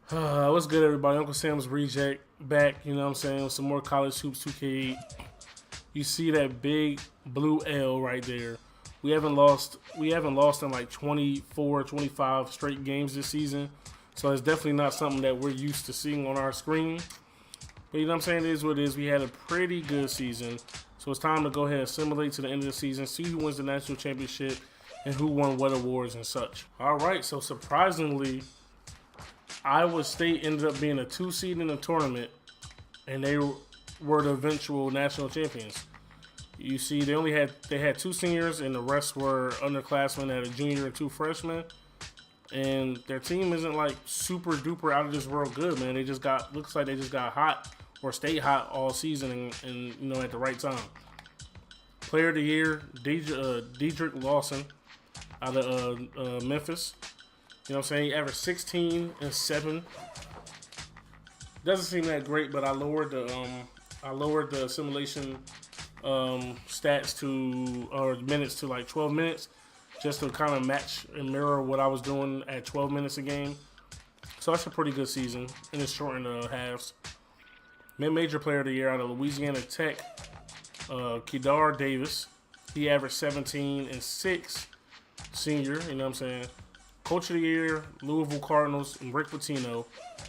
What's good, everybody? Uncle Sam's Reject back, you know what I'm saying, with some more College Hoops 2K. You see that big blue L right there. We haven't lost in like 24, 25 straight games this season. So it's definitely not something that we're used to seeing on our screen. But you know what I'm saying? It is what it is. We had a pretty good season. So it's time to go ahead and assimilate to the end of the season, see who wins the national championship and who won what awards and such. All right, so surprisingly, Iowa State ended up being a 2 seed in the tournament, and they were the eventual national champions. You see, they had 2 seniors, and the rest were underclassmen. They had a junior and 2 freshmen, and their team isn't like super duper out of this world good, man. Looks like they just got hot or stayed hot all season, and you know, at the right time. Player of the year, Dedrick Lawson out of Memphis. You know what I'm saying? He averaged 16 and 7. Doesn't seem that great, but I lowered the simulation stats or minutes to like 12 minutes, just to kind of match and mirror what I was doing at 12 minutes a game. So that's a pretty good season, and it's shortened halves. Mid-major player of the year out of Louisiana Tech, Kedar Davis. He averaged 17 and 6. Senior, you know what I'm saying? Coach of the year, Louisville Cardinals, and Rick Pitino.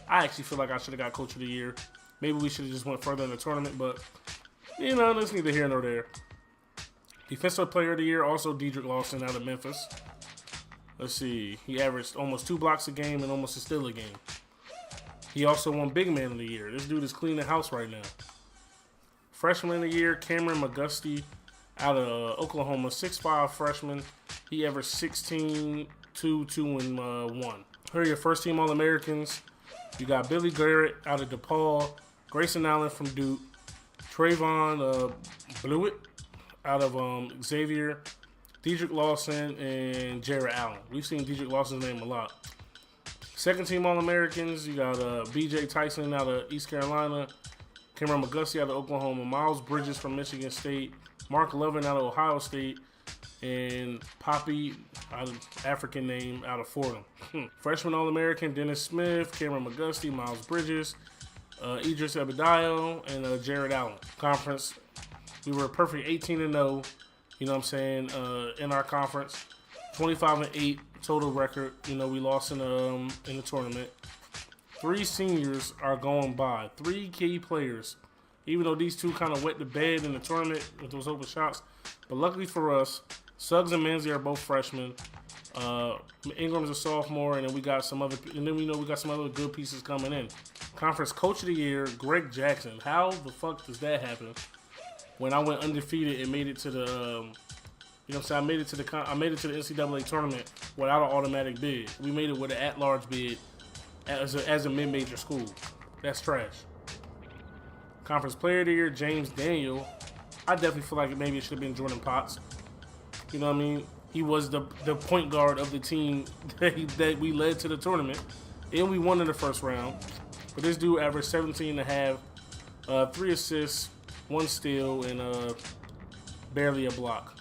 I actually feel like I should have got Coach of the year. Maybe we should have just went further in the tournament, but, you know, that's neither here nor there. Defensive player of the year, also Dedrick Lawson out of Memphis. Let's see. He averaged almost 2 blocks a game and almost a steal a game. He also won Big Man of the Year. This dude is cleaning house right now. Freshman of the year, Cameron McGusty out of Oklahoma, 6'5" freshman. He averaged 16, 2, 2, and 1. Here are your first team All-Americans. You got Billy Garrett out of DePaul, Grayson Allen from Duke, Trayvon Blewett out of Xavier, Dedrick Lawson, and Jared Allen. We've seen Dedrick Lawson's name a lot. Second team All-Americans, you got B.J. Tyson out of East Carolina, Cameron McGusty out of Oklahoma, Miles Bridges from Michigan State, Mark Lovin out of Ohio State, and Poppy, out of African name, out of Fordham. Freshman All-American, Dennis Smith, Cameron McGusty, Miles Bridges, Idris Abedayo, and Jared Allen. Conference, we were a perfect 18-0, you know what I'm saying, in our conference. 25-8 total record. You know, we lost in the tournament. 3 seniors are going by. 3 key players. Even though these 2 kind of wet the bed in the tournament with those open shots. But luckily for us, Suggs and Manzi are both freshmen. Ingram's a sophomore, and then we got some other good pieces coming in. Conference Coach of the Year, Greg Jackson. How the fuck does that happen? When I went undefeated and made it to the, you know what I'm saying? I made it to the NCAA tournament without an automatic bid. We made it with an at-large bid as a mid-major school. That's trash. Conference Player of the Year, James Daniel. I definitely feel like maybe it should have been Jordan Potts. You know what I mean? He was the point guard of the team that we led to the tournament, and we won in the first round. But this dude averaged 17.5, 3 assists, 1 steal, and barely a block.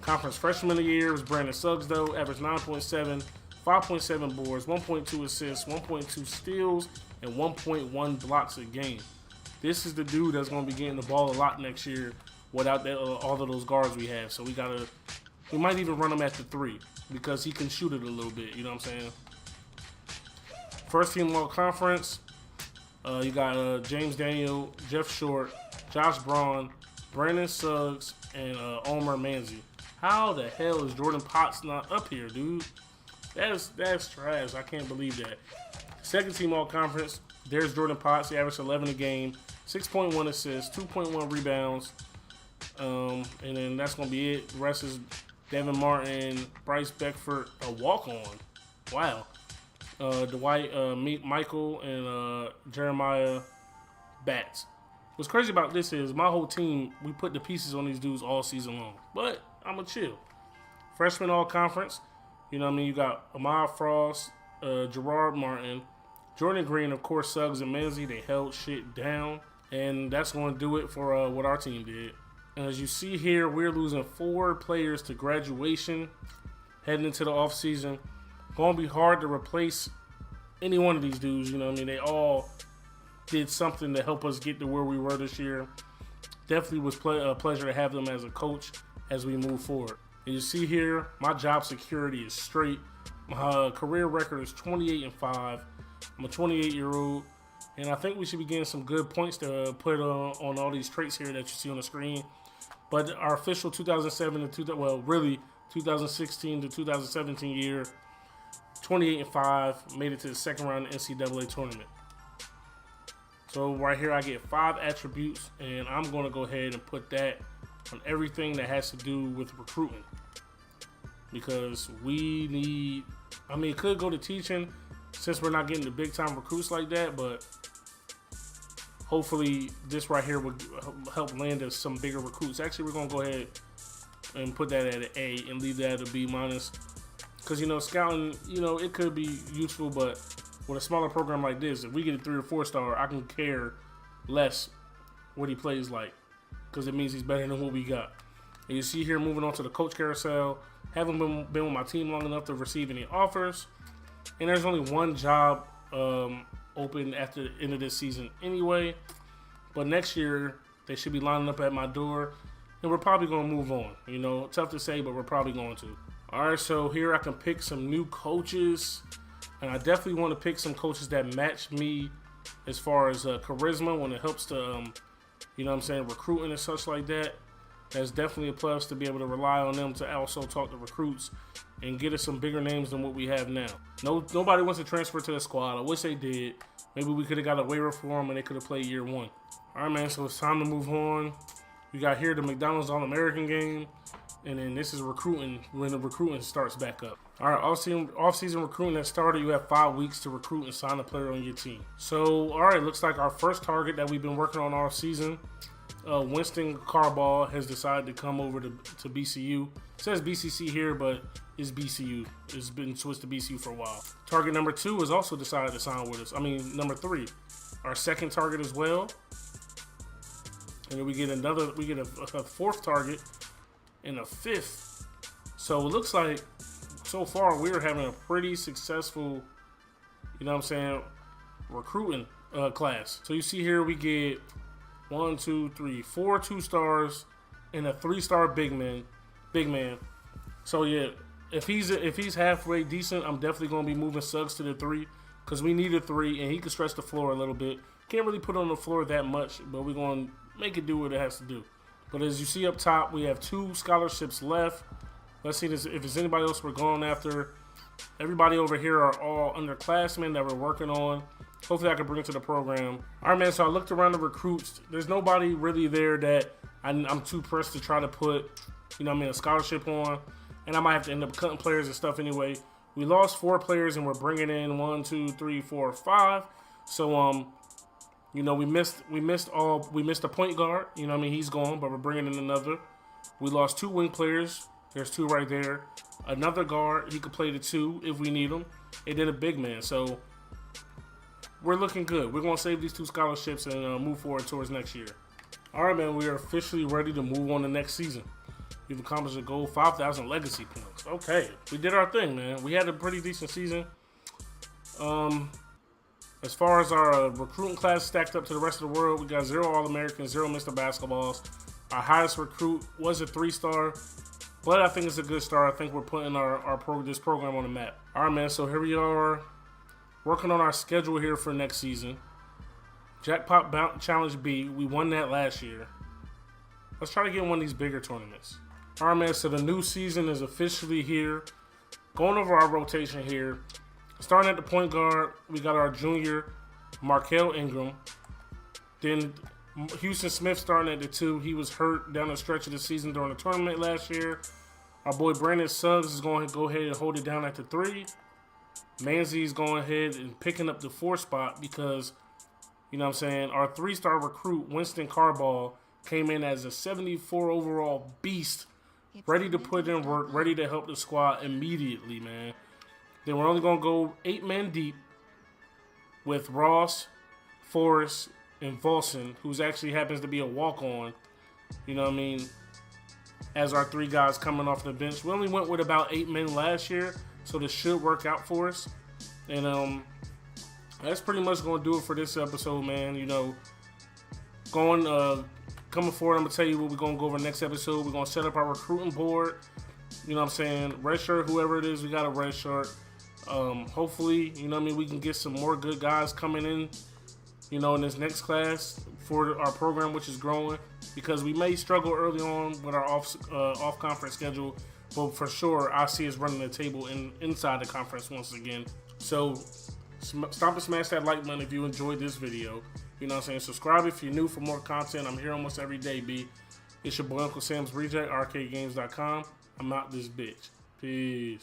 Conference Freshman of the Year was Brandon Suggs, though. Averaged 9.7, 5.7 boards, 1.2 assists, 1.2 steals, and 1.1 blocks a game. This is the dude that's going to be getting the ball a lot next year without all of those guards we have. So we might even run him at the 3 because he can shoot it a little bit. You know what I'm saying? First team all conference. You got James Daniel, Jeff Short, Josh Braun, Brandon Suggs, and Omer Manzi. How the hell is Jordan Potts not up here, dude? That's trash. I can't believe that. Second team all conference. There's Jordan Potts. He averaged 11 a game, 6.1 assists, 2.1 rebounds, and then that's gonna be it. The rest is Devin Martin, Bryce Beckford, a walk-on. Wow. Dwight Michael, and Jeremiah Batts. What's crazy about this is my whole team, we put the pieces on these dudes all season long. But I'm going to chill. Freshman all-conference. You know what I mean? You got Ahmad Frost, Gerard Martin, Jordan Green, of course, Suggs and Manzi. They held shit down. And that's going to do it for what our team did. And as you see here, we're losing 4 players to graduation heading into the offseason. Going to be hard to replace any one of these dudes, you know what I mean? They all did something to help us get to where we were this year. Definitely was a pleasure to have them as a coach as we move forward. And you see here, my job security is straight. My career record is 28-5. I'm a 28-year-old, and I think we should be getting some good points to put on all these traits here that you see on the screen. But our official 2016 to 2017 year, 28-5, made it to the second round of the NCAA tournament. So right here I get 5 attributes, and I'm going to go ahead and put that on everything that has to do with recruiting. Because we need, I mean, it could go to teaching since we're not getting the big time recruits like that, but hopefully this right here would help land us some bigger recruits. Actually, we're going to go ahead and put that at an A and leave that at a B-. Because, you know, scouting, you know, it could be useful, but with a smaller program like this, if we get a 3 or 4 star, I can care less what he plays like, because it means he's better than what we got. And you see here, moving on to the coach carousel, haven't been with my team long enough to receive any offers, and there's only one job open after the end of this season anyway. But next year they should be lining up at my door, and we're probably going to move on. You know, tough to say, but we're probably going to. All right, so here I can pick some new coaches, and I definitely want to pick some coaches that match me as far as charisma when it helps to, you know what I'm saying, recruiting and such like that. That's definitely a plus to be able to rely on them to also talk to recruits and get us some bigger names than what we have now. Nobody wants to transfer to the squad. I wish they did. Maybe we could have got a waiver for them and they could have played year 1. All right, man, so it's time to move on. We got here the McDonald's All-American game, and then this is recruiting when the recruiting starts back up. All right, off-season recruiting that started. You have 5 weeks to recruit and sign a player on your team. So, all right, looks like our first target that we've been working on off-season, Winston Carball, has decided to come over to BCU. It says BCC here, but it's BCU. It's been switched to BCU for a while. Target number 2 has also decided to sign with us. I mean, number 3, our second target as well. And then we get a 4th target and a 5th. So it looks like so far we're having a pretty successful, you know what I'm saying, recruiting class. So you see here we get 1, 2, 3, 4 2-stars and a 3-star big man. So yeah, if he's halfway decent, I'm definitely gonna be moving Suggs to the 3 because we need a 3 and he can stretch the floor a little bit. Can't really put on the floor that much, but we're gonna make it do what it has to do. But as you see up top, we have 2 scholarships left. Let's see if there's anybody else we're going after. Everybody over here are all underclassmen that we're working on. Hopefully I can bring it to the program. All right, man, so I looked around the recruits. There's nobody really there that I'm too pressed to try to put, you know what I mean, a scholarship on. And I might have to end up cutting players and stuff anyway. We lost 4 players and we're bringing in 1, 2, 3, 4, 5. So, you know, we missed a point guard. You know what I mean? He's gone, but we're bringing in another. We lost 2 wing players. There's 2 right there. Another guard. He could play the 2 if we need him. And then a big man. So we're looking good. We're going to save these 2 scholarships and move forward towards next year. All right, man. We are officially ready to move on to next season. We've accomplished a goal, 5,000 legacy points. Okay. We did our thing, man. We had a pretty decent season. As far as our recruiting class stacked up to the rest of the world, we got 0 All-Americans, 0 Mr. Basketballs. Our highest recruit was a 3-star, but I think it's a good start. I think we're putting this program on the map. All right, man, so here we are working on our schedule here for next season. Jackpot Challenge B, we won that last year. Let's try to get one of these bigger tournaments. All right, man, so the new season is officially here. Going over our rotation here. Starting at the point guard, we got our junior, Markel Ingram. Then Houston Smith starting at the 2. He was hurt down the stretch of the season during the tournament last year. Our boy Brandon Suggs is going to go ahead and hold it down at the 3. Manzi's going ahead and picking up the 4 spot because, you know what I'm saying, our 3-star recruit, Winston Carball, came in as a 74 overall beast, ready to put in work, ready to help the squad immediately, man. Then we're only going to go 8 men deep with Ross, Forrest, and Volson, who's actually happens to be a walk-on, you know what I mean, as our 3 guys coming off the bench. We only went with about 8 men last year, so this should work out for us. And that's pretty much going to do it for this episode, man. You know, coming forward, I'm going to tell you what we're going to go over next episode. We're going to set up our recruiting board. You know what I'm saying? Red shirt, whoever it is, we got a red shirt. Hopefully, you know what I mean, we can get some more good guys coming in, you know, in this next class for our program, which is growing, because we may struggle early on with our off-conference schedule, but for sure, I see us running the table inside the conference once again. So, stop and smash that like button if you enjoyed this video. You know what I'm saying? Subscribe if you're new for more content. I'm here almost every day, B. It's your boy, Uncle Sam's Reject, arcadegames.com. I'm out this bitch. Peace.